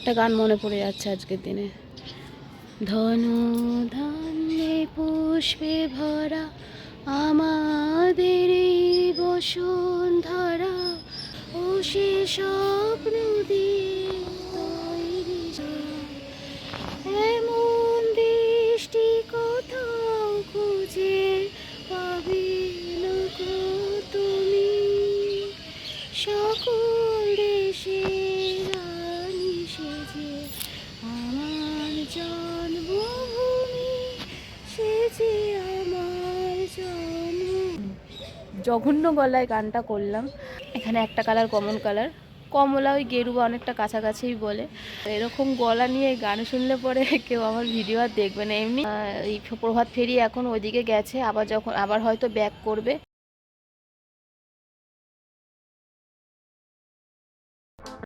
একটা গান মনে পড়ে যাচ্ছে আজকের দিনে। ধন ধান্যে পুষ্পে ভরা আমাদের এই বসুন্ধরা, ও সে স্বপ্ন দিয়ে তৈরি এমন দৃষ্টি কোথাও খুঁজে পাবে না গো তুমি, সকল দেশের রানী সেজে আমার জন্মভূমি, সেজে আমার জন্ম। জঘন্য গলায় গানটা করলাম। এখানে একটা কালার কমন কালার, কমলা ওই গেরুয়া অনেকটা কাছাকাছিই বলে। এরকম গলা নিয়ে গান শুনলে পরে কেউ আমার ভিডিও আর দেখবে না। এমনি এই প্রভাত ফেরি এখন ওইদিকে গেছে, আবার হয়তো ব্যাক করবে।